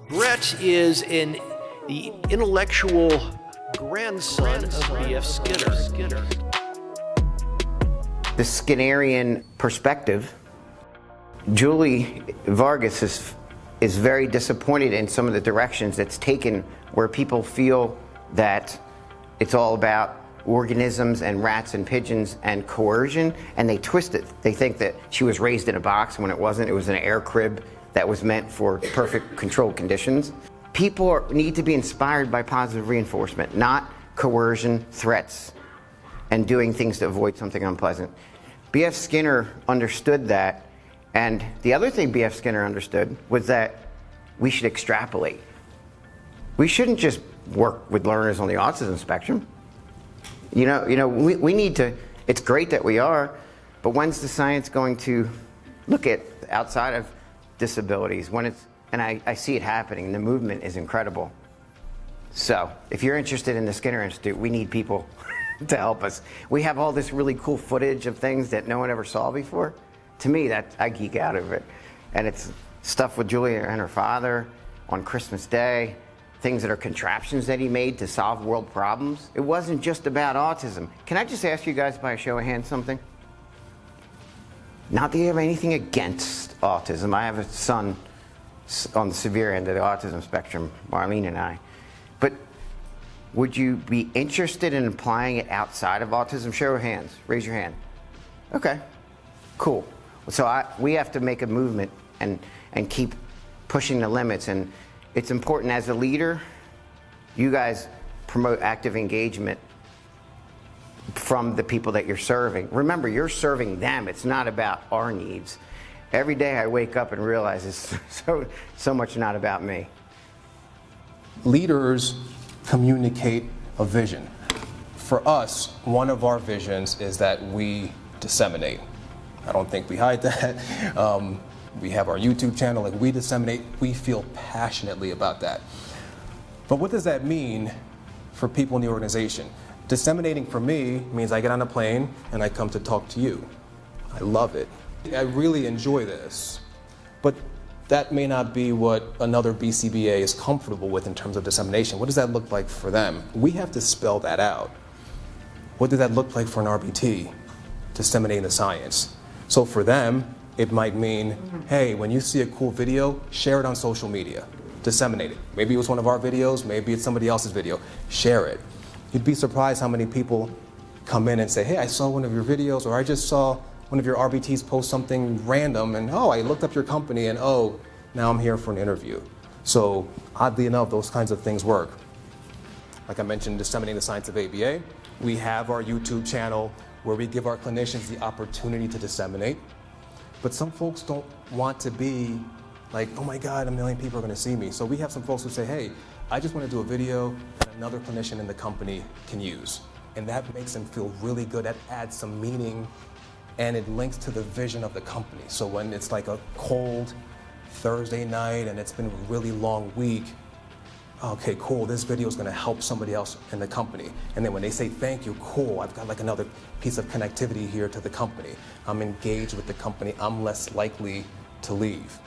Brett is the intellectual grandson of B.F. Skinner. The Skinnerian perspective, Julie Vargas is very disappointed in some of the directions it's taken, where people feel that it's all about organisms and rats and pigeons and coercion, and they twist it. They think that she was raised in a box when it wasn't. It was an air crib that was meant for perfect controlled conditions. People need to be inspired by positive reinforcement, not coercion, threats, and doing things to avoid something unpleasant. B.F. Skinner understood that, and the other thing B.F. Skinner understood was that we should extrapolate. We shouldn't just work with learners on the autism spectrum. We need to, it's great that we are, but when's the science going to look at outside of disabilities? And I see it happening, the movement is incredible. So, if you're interested in the Skinner Institute, we need people to help us. We have all this really cool footage of things that no one ever saw before. To me, I geek out of it. And it's stuff with Julia and her father on Christmas Day, things that are contraptions that he made to solve world problems. It wasn't just about autism. Can I just ask you guys by a show of hands something? Not that you have anything against autism. I have a son on the severe end of the autism spectrum, Marlene and I. But would you be interested in applying it outside of autism? Show of hands. Raise your hand. Okay, cool. So we have to make a movement and keep pushing the limits. And it's important as a leader, you guys promote active engagement from the people that you're serving. Remember, you're serving them. It's not about our needs. Every day I wake up and realize it's so much not about me. Leaders communicate a vision. For us, one of our visions is that we disseminate. I don't think we hide that. We have our YouTube channel, we disseminate. We feel passionately about that. But what does that mean for people in the organization? Disseminating for me means I get on a plane and I come to talk to you. I love it. I really enjoy this. But that may not be what another BCBA is comfortable with in terms of dissemination. What does that look like for them? We have to spell that out. What does that look like for an RBT? Disseminating the science. So for them, it might mean, hey, when you see a cool video, share it on social media. Disseminate it. Maybe it was one of our videos, maybe it's somebody else's video. Share it. You'd be surprised how many people come in and say, hey, I saw one of your videos, or I just saw one of your RBTs post something random, and I looked up your company, and now I'm here for an interview. So oddly enough, those kinds of things work. Like I mentioned, disseminating the science of ABA. We have our YouTube channel where we give our clinicians the opportunity to disseminate. But some folks don't want to be like, oh my God, 1 million people are going to see me. So we have some folks who say, hey, I just want to do a video that another clinician in the company can use. And that makes them feel really good. That adds some meaning, and it links to the vision of the company. So when it's like a cold Thursday night and it's been a really long week, okay, cool, this video is going to help somebody else in the company. And then when they say thank you, cool, I've got like another piece of connectivity here to the company. I'm engaged with the company. I'm less likely to leave.